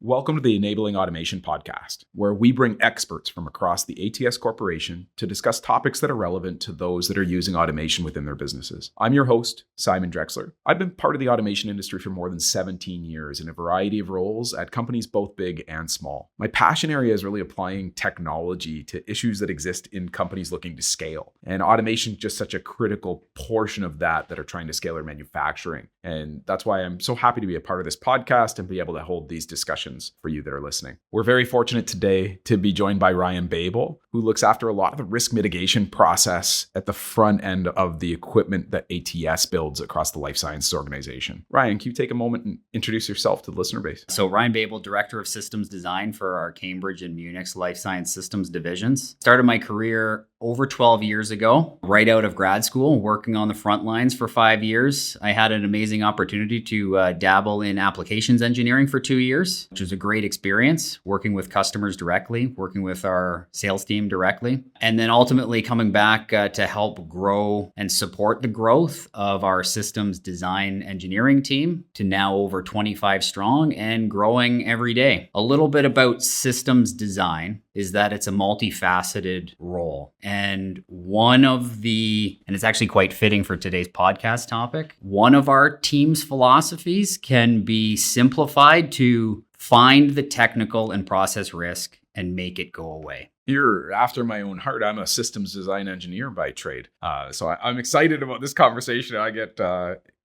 Welcome to the Enabling Automation podcast, where we bring experts from across the ATS Corporation to discuss topics that are relevant to those that are using automation within their businesses. I'm your host, Simon Drexler. I've been part of the automation industry for more than 17 years in a variety of roles at companies both big and small. My passion area is really applying technology to issues that exist in companies looking to scale. And automation is just such a critical portion of that are trying to scale their manufacturing. And that's why I'm so happy to be a part of this podcast and be able to hold these discussions for you that are listening. We're very fortunate today to be joined by Ryan Babel, who looks after a lot of the risk mitigation process at the front end of the equipment that ATS builds across the life sciences organization. Ryan, can you take a moment and introduce yourself to the listener base? So Ryan Babel, Director of Systems Design for our Cambridge and Munich's Life Science Systems divisions. Started my career over 12 years ago, right out of grad school, working on the front lines for 5 years. I had an amazing opportunity to dabble in applications engineering for 2 years, which was a great experience, working with customers directly, working with our sales team directly, and then ultimately coming back to help grow and support the growth of our systems design engineering team to now over 25 strong and growing every day. A little bit about systems design is that it's a multifaceted role. And and it's actually quite fitting for today's podcast topic, one of our team's philosophies can be simplified to find the technical and process risk and make it go away. You're after my own heart. I'm a systems design engineer by trade. So I'm excited about this conversation. I get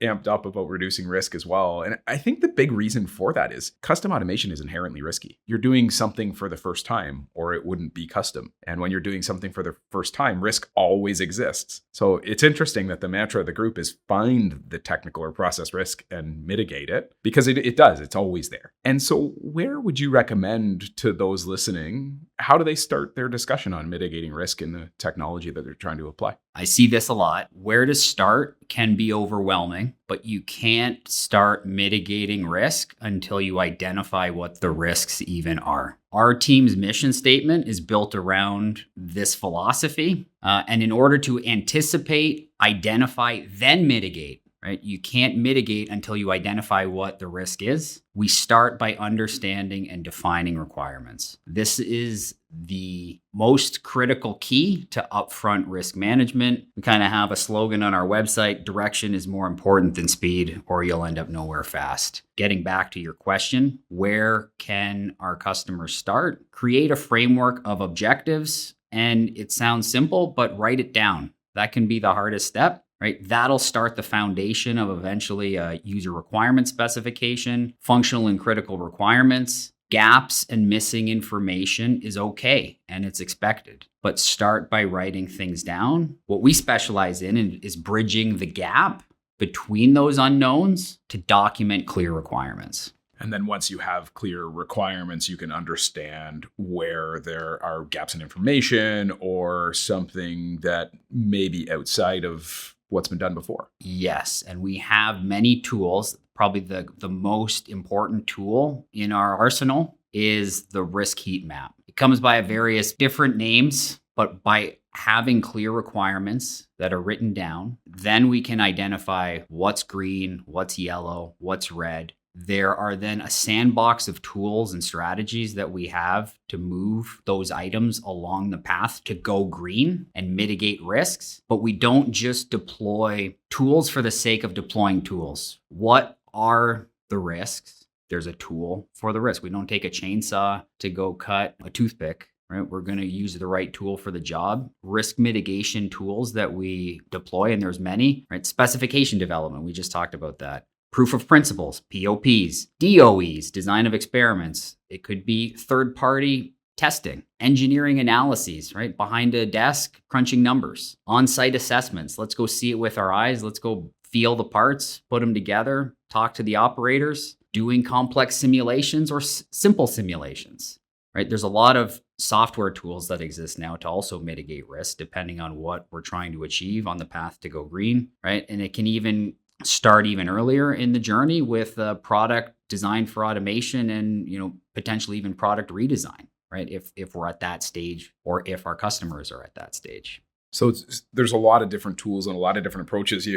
amped up about reducing risk as well. And I think the big reason for that is custom automation is inherently risky. You're doing something for the first time, or it wouldn't be custom. And when you're doing something for the first time, risk always exists. So it's interesting that the mantra of the group is find the technical or process risk and mitigate it, because it does. It's always there. And so where would you recommend to those listening, how do they start their discussion on mitigating risk in the technology that they're trying to apply? I see this a lot. Where to start can be overwhelming, but you can't start mitigating risk until you identify what the risks even are. Our team's mission statement is built around this philosophy. And in order to anticipate, identify, then mitigate, right? You can't mitigate until you identify what the risk is. We start by understanding and defining requirements. This is the most critical key to upfront risk management. We kind of have a slogan on our website, direction is more important than speed, or you'll end up nowhere fast. Getting back to your question, where can our customers start? Create a framework of objectives. And it sounds simple, but write it down. That can be the hardest step. Right? That'll start the foundation of eventually a user requirement specification, functional and critical requirements. Gaps and missing information is okay and it's expected, but start by writing things down. What we specialize in is bridging the gap between those unknowns to document clear requirements. And then once you have clear requirements, you can understand where there are gaps in information or something that may be outside of what's been done before. Yes. And we have many tools. Probably the most important tool in our arsenal is the risk heat map. It comes by various different names, but by having clear requirements that are written down, then we can identify what's green, what's yellow, what's red. There are then a sandbox of tools and strategies that we have to move those items along the path to go green and mitigate risks. But we don't just deploy tools for the sake of deploying tools. What are the risks? There's a tool for the risk. We don't take a chainsaw to go cut a toothpick. Right? We're going to use the right tool for the job. Risk mitigation tools that we deploy, and there's many, right? Specification development, we just talked about that. Proof of principles, POPs, DOEs, design of experiments. It could be third-party testing, engineering analyses, right? Behind a desk, crunching numbers, on-site assessments. Let's go see it with our eyes. Let's go feel the parts, put them together, talk to the operators, doing complex simulations or simple simulations, right? There's a lot of software tools that exist now to also mitigate risk depending on what we're trying to achieve on the path to go green, right? And it can even start even earlier in the journey with a product designed for automation and, potentially even product redesign, right? If we're at that stage or if our customers are at that stage. So there's a lot of different tools and a lot of different approaches.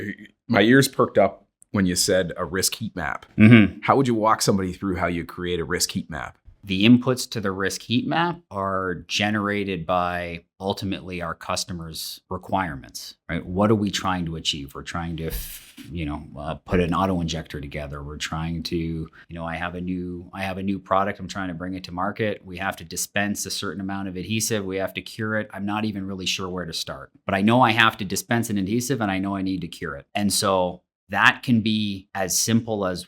My ears perked up when you said a risk heat map. How would you walk somebody through how you create a risk heat map? The inputs to the risk heat map are generated by ultimately our customers' requirements, right? What are we trying to achieve? We're trying to, put an auto injector together. We're trying to, I have a new product. I'm trying to bring it to market. We have to dispense a certain amount of adhesive. We have to cure it. I'm not even really sure where to start, but I know I have to dispense an adhesive and I know I need to cure it. And so that can be as simple as,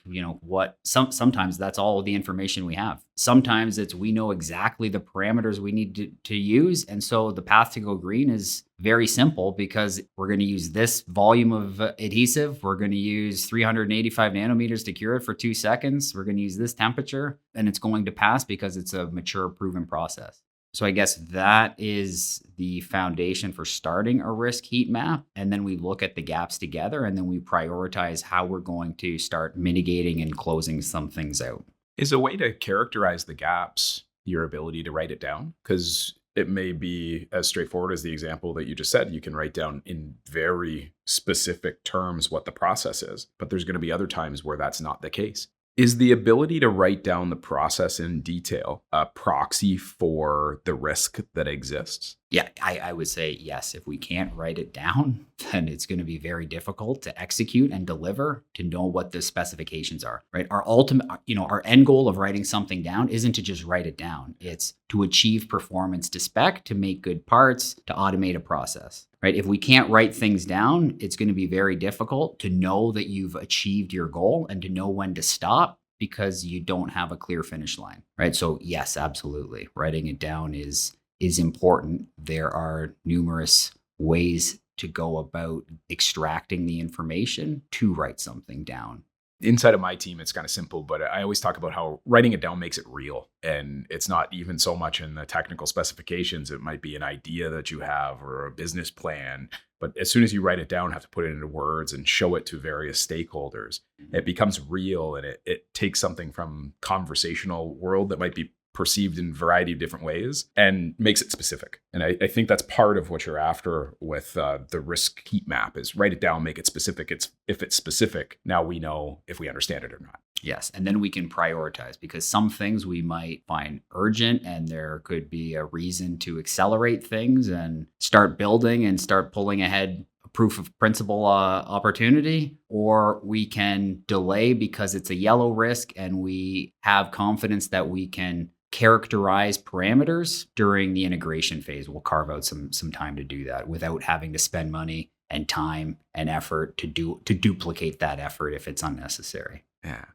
sometimes that's all the information we have. Sometimes it's we know exactly the parameters we need to use. And so the path to go green is very simple because we're going to use this volume of adhesive. We're going to use 385 nanometers to cure it for 2 seconds. We're going to use this temperature and it's going to pass because it's a mature, proven process. So I guess that is the foundation for starting a risk heat map. And then we look at the gaps together and then we prioritize how we're going to start mitigating and closing some things out. Is a way to characterize the gaps your ability to write it down? Because it may be as straightforward as the example that you just said. You can write down in very specific terms what the process is, but there's going to be other times where that's not the case. Is the ability to write down the process in detail a proxy for the risk that exists? Yeah, I would say yes. If we can't write it down, then it's going to be very difficult to execute and deliver, to know what the specifications are, right? Our ultimate, our end goal of writing something down isn't to just write it down. It's to achieve performance to spec, to make good parts, to automate a process, right? If we can't write things down, it's going to be very difficult to know that you've achieved your goal and to know when to stop because you don't have a clear finish line, right? So yes, absolutely. Writing it down is important. There are numerous ways to go about extracting the information to write something down. Inside of my team, it's kind of simple, but I always talk about how writing it down makes it real. And it's not even so much in the technical specifications. It might be an idea that you have or a business plan. But as soon as you write it down, have to put it into words and show it to various stakeholders, it becomes real and it takes something from conversational world that might be perceived in a variety of different ways and makes it specific. And I think that's part of what you're after with the risk heat map is write it down, make it specific. If it's specific, now we know if we understand it or not. Yes. And then we can prioritize because some things we might find urgent and there could be a reason to accelerate things and start building and start pulling ahead a proof of principle opportunity, or we can delay because it's a yellow risk and we have confidence that we can characterize parameters during the integration phase. We'll carve out some time to do that without having to spend money and time and effort to duplicate that effort if it's unnecessary. Yeah.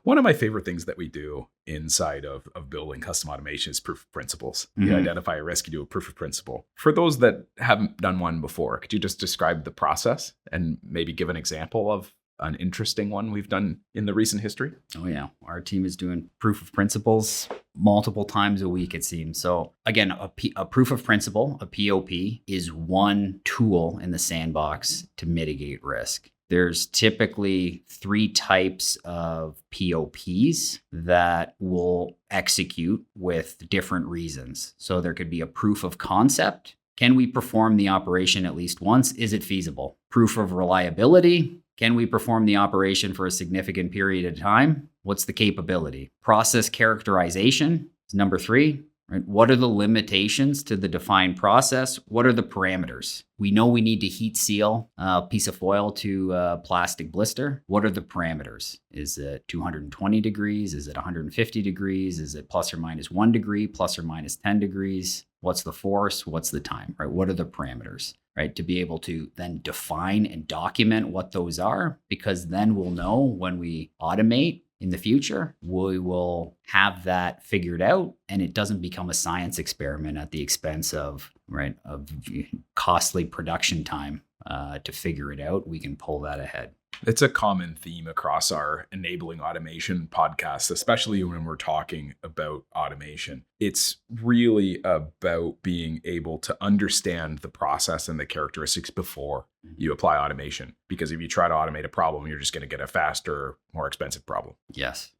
One of my favorite things that we do inside of building custom automation is proof of principles. You identify a risk, you do a proof of principle. For those that haven't done one before, could you just describe the process and maybe give an example of an interesting one we've done in the recent history? Oh yeah. Our team is doing proof of principles multiple times a week, it seems. So again, a proof of principle, a POP, is one tool in the sandbox to mitigate risk. There's typically 3 types of POPs that will execute with different reasons. So there could be a proof of concept. Can we perform the operation at least once? Is it feasible? Proof of reliability. Can we perform the operation for a significant period of time? What's the capability? Process characterization is number 3. Right? What are the limitations to the defined process? What are the parameters? We know we need to heat seal a piece of foil to a plastic blister. What are the parameters? Is it 220 degrees? Is it 150 degrees? Is it plus or minus 1 degree, plus or minus 10 degrees? What's the force? What's the time? Right? What are the parameters? Right? To be able to then define and document what those are, because then we'll know when we automate in the future, we will have that figured out and it doesn't become a science experiment at the expense of costly production time to figure it out. We can pull that ahead. It's a common theme across our Enabling Automation podcast, especially when we're talking about automation. It's really about being able to understand the process and the characteristics before you apply automation. Because if you try to automate a problem, you're just going to get a faster, more expensive problem. Yes.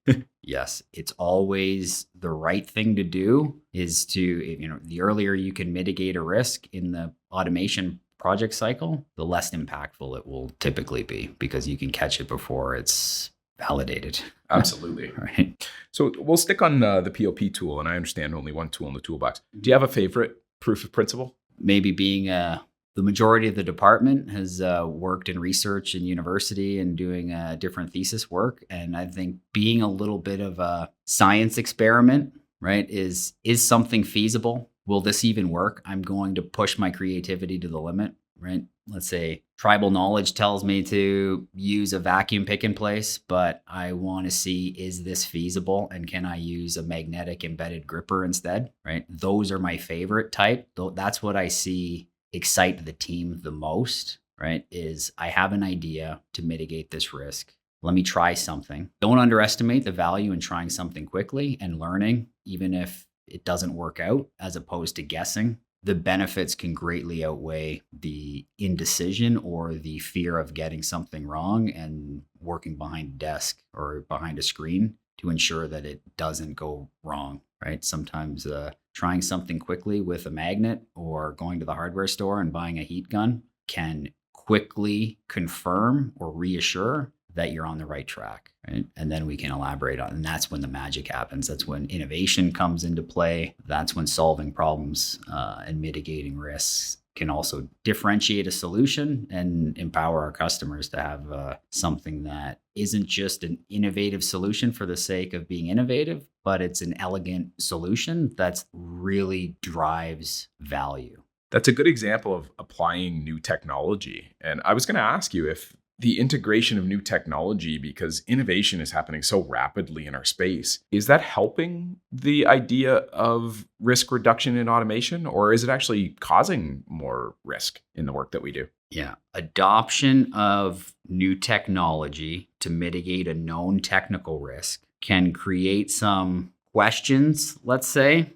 Yes. It's always the right thing to do is to, the earlier you can mitigate a risk in the automation project cycle, the less impactful it will typically be because you can catch it before it's validated. Absolutely. Right. So we'll stick on the POP tool, and I understand only one tool in the toolbox. Do you have a favorite proof of principle? Maybe being the majority of the department has worked in research in university and doing different thesis work. And I think being a little bit of a science experiment, right, is something feasible? Will this even work? I'm going to push my creativity to the limit, right? Let's say tribal knowledge tells me to use a vacuum pick and place, but I want to see, is this feasible? And can I use a magnetic embedded gripper instead, right? Those are my favorite type. That's what I see excite the team the most, right? Is I have an idea to mitigate this risk. Let me try something. Don't underestimate the value in trying something quickly and learning, even if it doesn't work out, as opposed to guessing. The benefits can greatly outweigh the indecision or the fear of getting something wrong and working behind a desk or behind a screen to ensure that it doesn't go wrong, right? Sometimes trying something quickly with a magnet or going to the hardware store and buying a heat gun can quickly confirm or reassure that you're on the right track, right? And then we can elaborate on, and that's when the magic happens. That's when innovation comes into play. That's when solving problems and mitigating risks can also differentiate a solution and empower our customers to have something that isn't just an innovative solution for the sake of being innovative, but it's an elegant solution that really drives value. That's a good example of applying new technology. And I was going to ask you if the integration of new technology, because innovation is happening so rapidly in our space, is that helping the idea of risk reduction in automation, or is it actually causing more risk in the work that we do? Yeah. Adoption of new technology to mitigate a known technical risk can create some questions, let's say,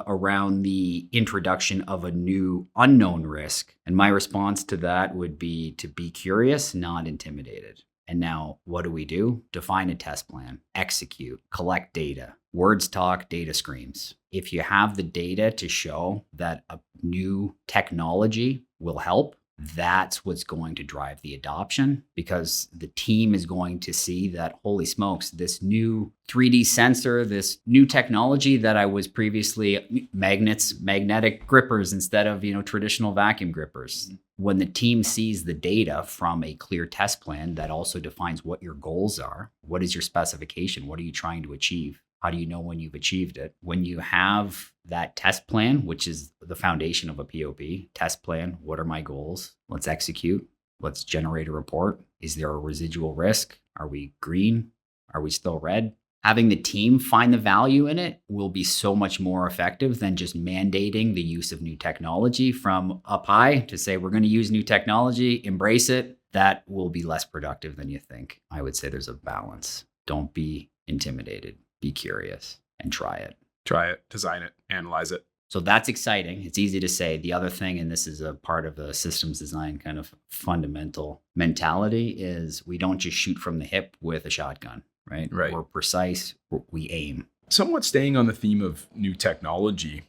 around the introduction of a new unknown risk. And my response to that would be to be curious, not intimidated. And now what do? Define a test plan, execute, collect data. Words talk, data screams. If you have the data to show that a new technology will help, that's what's going to drive the adoption, because the team is going to see that, holy smokes, this new 3D sensor, this new technology that I was previously magnetic grippers instead of, traditional vacuum grippers. When the team sees the data from a clear test plan that also defines what your goals are, what is your specification? What are you trying to achieve? How do you know when you've achieved it? When you have that test plan, which is the foundation of a POP, test plan, what are my goals? Let's execute. Let's generate a report. Is there a residual risk? Are we green? Are we still red? Having the team find the value in it will be so much more effective than just mandating the use of new technology from up high to say, we're going to use new technology, embrace it. That will be less productive than you think. I would say there's a balance. Don't be intimidated. Be curious and try it. Try it, design it, analyze it. So that's exciting. It's easy to say. The other thing, and this is a part of the systems design kind of fundamental mentality, is we don't just shoot from the hip with a shotgun, right? We're precise. We aim. Somewhat staying on the theme of new technology,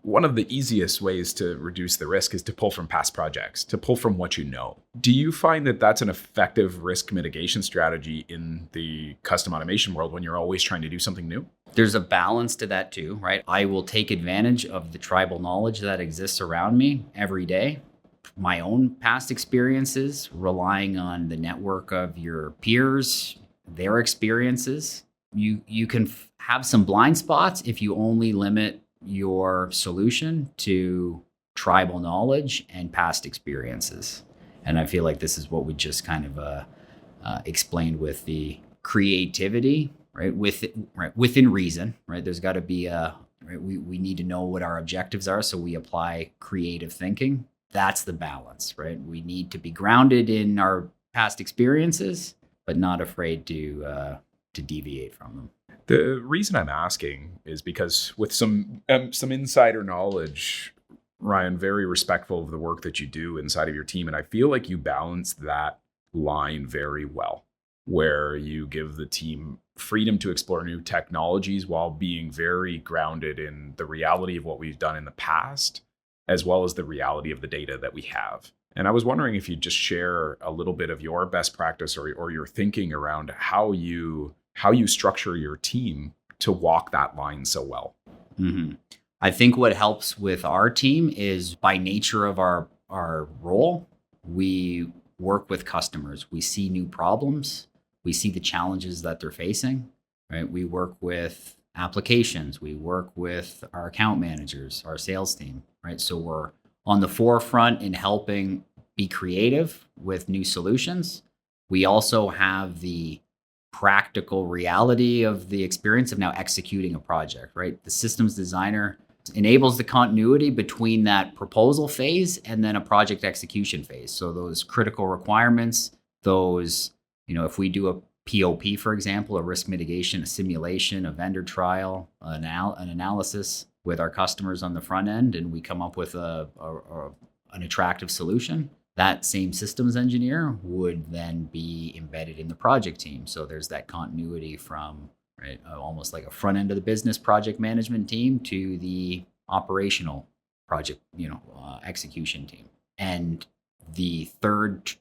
one of the easiest ways to reduce the risk is to pull from past projects, to pull from what you know. Do you find that that's an effective risk mitigation strategy in the custom automation world when you're always trying to do something new? There's a balance to that too, right? I will take advantage of the tribal knowledge that exists around me every day. My own past experiences, relying on the network of your peers, their experiences. You can have some blind spots if you only limit your solution to tribal knowledge and past experiences. And I feel like this is what we just kind of explained with the creativity, right? Within reason, right? There's got to be we need to know what our objectives are, so we apply creative thinking. That's the balance, right? We need to be grounded in our past experiences, but not afraid to deviate from them. The reason I'm asking is because with some insider knowledge, Ryan, very respectful of the work that you do inside of your team. And I feel like you balance that line very well, where you give the team freedom to explore new technologies while being very grounded in the reality of what we've done in the past, as well as the reality of the data that we have. And I was wondering if you'd just share a little bit of your best practice or your thinking around how you structure your team to walk that line so well. hmm I think what helps with our team is by nature of our role, we work with customers. We see new problems. We see the challenges that they're facing, right? We work with applications. We work with our account managers, our sales team, right? So we're on the forefront in helping be creative with new solutions. We also have the practical reality of the experience of now executing a project, right? The systems designer enables the continuity between that proposal phase and then a project execution phase. So those critical requirements, those, if we do a POP, for example, a risk mitigation, a simulation, a vendor trial, an analysis with our customers on the front end, and we come up with an attractive solution, that same systems engineer would then be embedded in the project team. So there's that continuity from almost like a front end of the business project management team to the operational project, execution team. And the third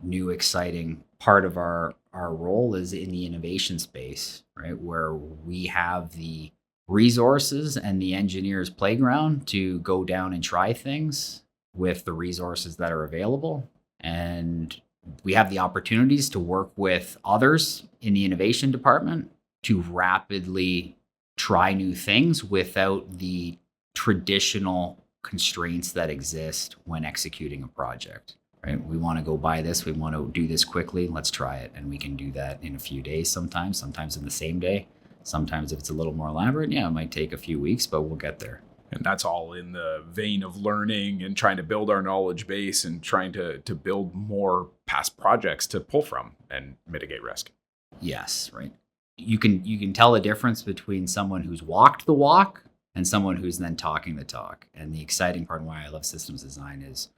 new exciting part of our role is in the innovation space, right? Where we have the resources and the engineers' playground to go down and try things with the resources that are available. And we have the opportunities to work with others in the innovation department to rapidly try new things without the traditional constraints that exist when executing a project, right? We want to go buy this. We want to do this quickly. Let's try it. And we can do that in a few days sometimes in the same day. Sometimes if it's a little more elaborate, it might take a few weeks, but we'll get there. And that's all in the vein of learning and trying to build our knowledge base and trying to build more past projects to pull from and mitigate risk. Yes, right. You can tell the difference between someone who's walked the walk and someone who's then talking the talk. And the exciting part and why I love systems design is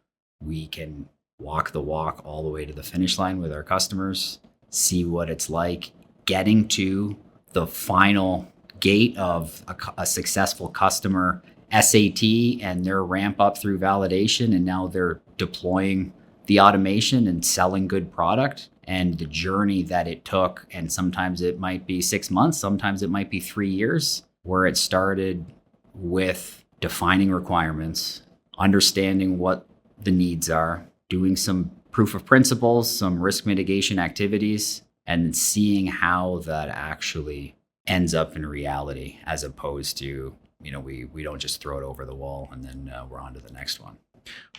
we can walk the walk all the way to the finish line with our customers, see what it's like getting to the final gate of a successful customer SAT and their ramp up through validation. And now they're deploying the automation and selling good product, and the journey that it took. And sometimes it might be 6 months, sometimes it might be 3 years, where it started with defining requirements, understanding what the needs are, doing some proof of principles, some risk mitigation activities, and seeing how that actually ends up in reality, as opposed to, we don't just throw it over the wall and then we're on to the next one.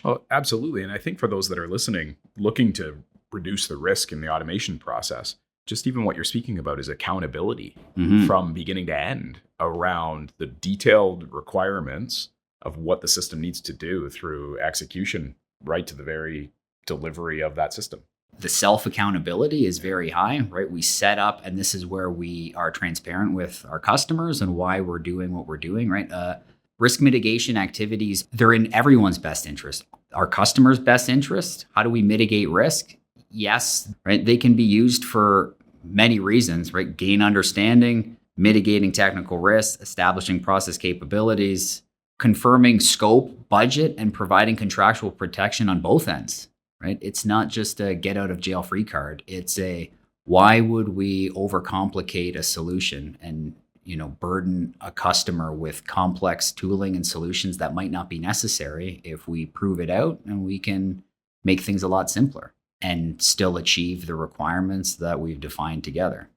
Well, absolutely. And I think for those that are listening, looking to reduce the risk in the automation process, just even what you're speaking about is accountability from beginning to end around the detailed requirements of what the system needs to do through execution right to the very delivery of that system. The self-accountability is very high, right? We set up, and this is where we are transparent with our customers and why we're doing what we're doing, right? Risk mitigation activities, they're in everyone's best interest. Our customers' best interest. How do we mitigate risk? Yes, right? They can be used for many reasons, right? Gain understanding, mitigating technical risks, establishing process capabilities, confirming scope, budget, and providing contractual protection on both ends, right? It's not just a get out of jail free card. It's a, why would we overcomplicate a solution and burden a customer with complex tooling and solutions that might not be necessary if we prove it out and we can make things a lot simpler and still achieve the requirements that we've defined together.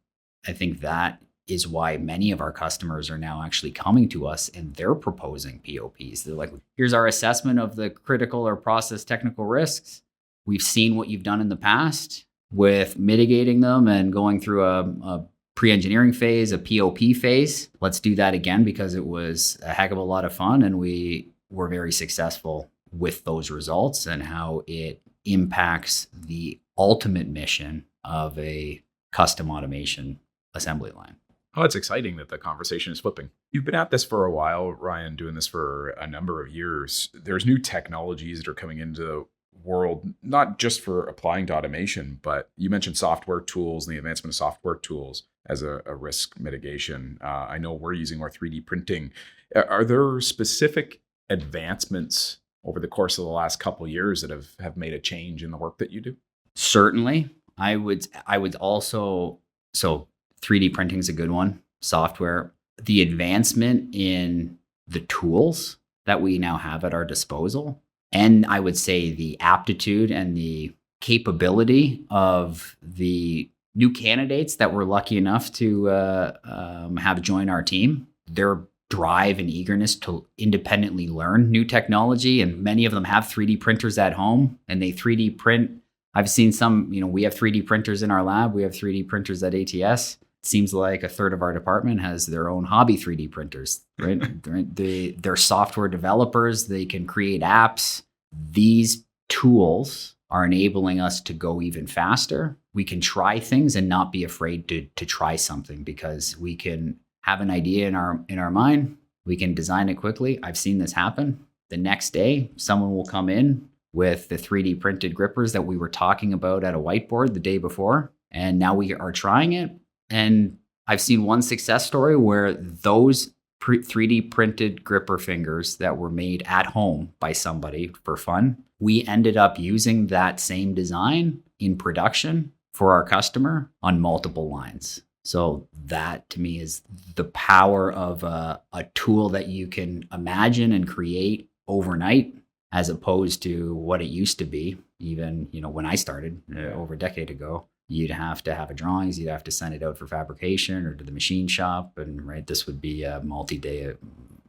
I think that is why many of our customers are now actually coming to us and they're proposing POPs. They're like, here's our assessment of the critical or process technical risks. We've seen what you've done in the past with mitigating them and going through a pre-engineering phase, a POP phase. Let's do that again because it was a heck of a lot of fun and we were very successful with those results and how it impacts the ultimate mission of a custom automation assembly line. Oh, it's exciting that the conversation is flipping. You've been at this for a while, Ryan, doing this for a number of years. There's new technologies that are coming into the world, not just for applying to automation, but you mentioned software tools and the advancement of software tools as a risk mitigation. I know we're using more 3D printing. Are there specific advancements over the course of the last couple of years that have made a change in the work that you do? Certainly. I would also, so 3D printing is a good one. Software, the advancement in the tools that we now have at our disposal, and I would say the aptitude and the capability of the new candidates that we're lucky enough to have join our team, their drive and eagerness to independently learn new technology. And many of them have 3D printers at home and they 3D print. I've seen some, we have 3D printers in our lab. We have 3D printers at ATS. It seems like a third of our department has their own hobby 3D printers, right? They're software developers. They can create apps. These tools are enabling us to go even faster. We can try things and not be afraid to try something because we can have an idea in our mind. We can design it quickly. I've seen this happen. The next day, someone will come in with the 3D printed grippers that we were talking about at a whiteboard the day before. And now we are trying it. And I've seen one success story where those 3D printed gripper fingers that were made at home by somebody for fun, we ended up using that same design in production for our customer on multiple lines. So that to me is the power of a tool that you can imagine and create overnight, as opposed to what it used to be. Even, when I started over a decade ago, you'd have to have drawings, you'd have to send it out for fabrication or to the machine shop. And this would be a multi-day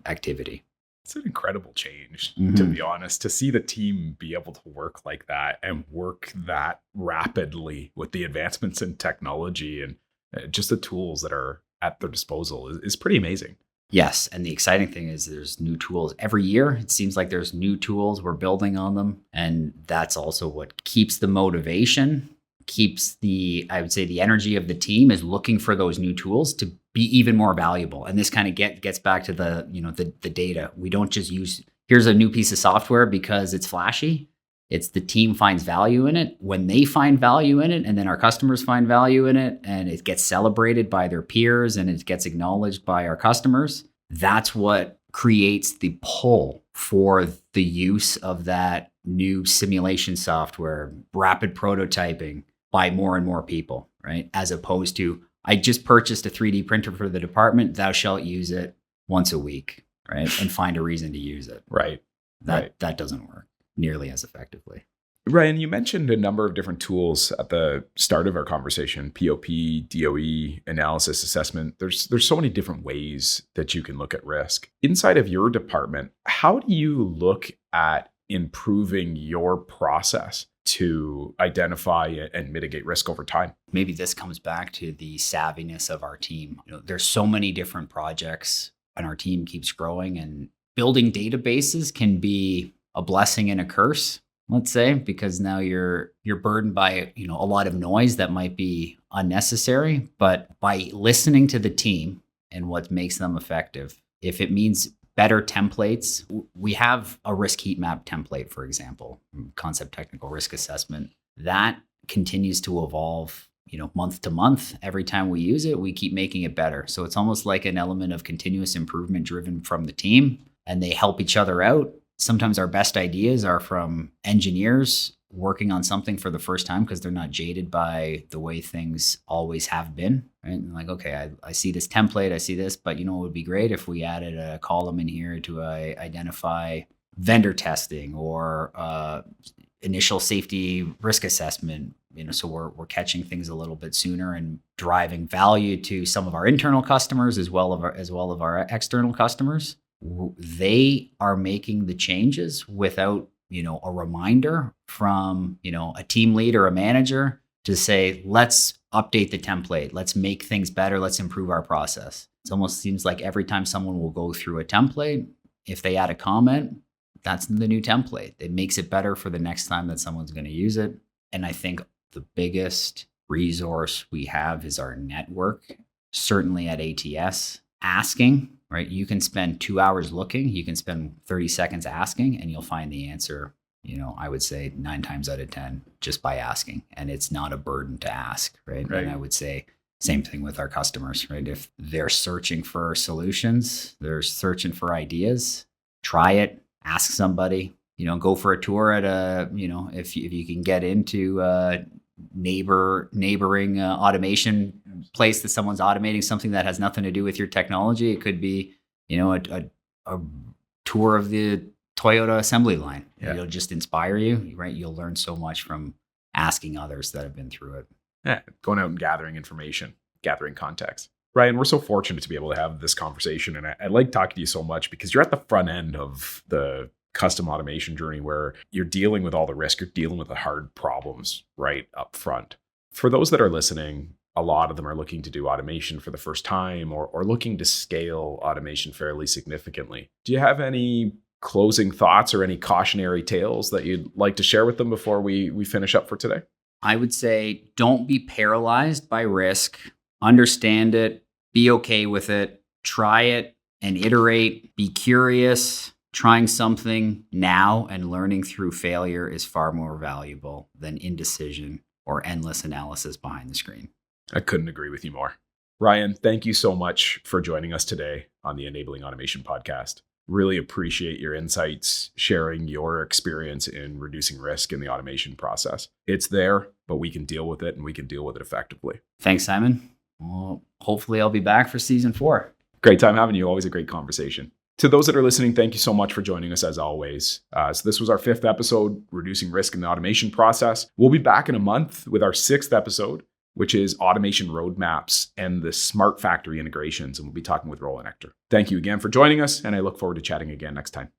activity. It's an incredible change, to be honest, to see the team be able to work like that and work that rapidly with the advancements in technology and just the tools that are at their disposal is pretty amazing. Yes. And the exciting thing is there's new tools every year. It seems like there's new tools. We're building on them. And that's also what keeps the motivation, keeps I would say the energy of the team is looking for those new tools to be even more valuable. And this kind of gets back to the data. We don't just use, here's a new piece of software because it's flashy. It's the team finds value in it. When they find value in it, and then our customers find value in it, and it gets celebrated by their peers and it gets acknowledged by our customers, that's what creates the pull for the use of that new simulation software, rapid prototyping by more and more people, right? As opposed to, I just purchased a 3D printer for the department, thou shalt use it once a week, right? And find a reason to use it. Right. That doesn't work nearly as effectively. Ryan, you mentioned a number of different tools at the start of our conversation: POP, DOE, analysis, assessment. There's so many different ways that you can look at risk. Inside of your department, how do you look at improving your process to identify and mitigate risk over time? Maybe this comes back to the savviness of our team. There's so many different projects and our team keeps growing, and building databases can be a blessing and a curse, let's say, because now you're burdened by a lot of noise that might be unnecessary. But by listening to the team and what makes them effective, if it means better templates, we have a risk heat map template, for example, concept technical risk assessment, that continues to evolve month to month. Every time we use it, we keep making it better. So it's almost like an element of continuous improvement driven from the team, and they help each other out. Sometimes our best ideas are from engineers working on something for the first time because they're not jaded by the way things always have been. Right? And like, okay, I see this template, I see this, but it would be great if we added a column in here to identify vendor testing or initial safety risk assessment. So we're catching things a little bit sooner and driving value to some of our internal customers as well as our external customers. They are making the changes without, a reminder from, a team lead or a manager to say, let's update the template. Let's make things better. Let's improve our process. It almost seems like every time someone will go through a template, if they add a comment, that's the new template. It makes it better for the next time that someone's going to use it. And I think the biggest resource we have is our network, certainly at ATS, asking. Right? You can spend 2 hours looking, you can spend 30 seconds asking, and you'll find the answer, I would say 9 times out of 10 just by asking. And it's not a burden to ask, right? And I would say same thing with our customers, right? If they're searching for solutions, they're searching for ideas, try it, ask somebody, go for a tour at if you can get into neighboring automation place that someone's automating something that has nothing to do with your technology. It could be, a tour of the Toyota assembly line. Yeah. It'll just inspire you, right? You'll learn so much from asking others that have been through it. Yeah, going out and gathering information, gathering context. Ryan, we're so fortunate to be able to have this conversation. And I like talking to you so much because you're at the front end of the custom automation journey where you're dealing with all the risk, you're dealing with the hard problems right up front. For those that are listening, a lot of them are looking to do automation for the first time or looking to scale automation fairly significantly. Do you have any closing thoughts or any cautionary tales that you'd like to share with them before we finish up for today? I would say don't be paralyzed by risk. Understand it. Be okay with it. Try it and iterate. Be curious. Trying something now and learning through failure is far more valuable than indecision or endless analysis behind the screen. I couldn't agree with you more. Ryan, thank you so much for joining us today on the Enabling Automation podcast. Really appreciate your insights, sharing your experience in reducing risk in the automation process. It's there, but we can deal with it and we can deal with it effectively. Thanks, Simon. Well, hopefully I'll be back for season 4. Great time having you. Always a great conversation. To those that are listening, thank you so much for joining us as always. So this was our 5th episode, Reducing Risk in the Automation Process. We'll be back in a month with our 6th episode, which is automation roadmaps and the smart factory integrations. And we'll be talking with Roland Ector. Thank you again for joining us, and I look forward to chatting again next time.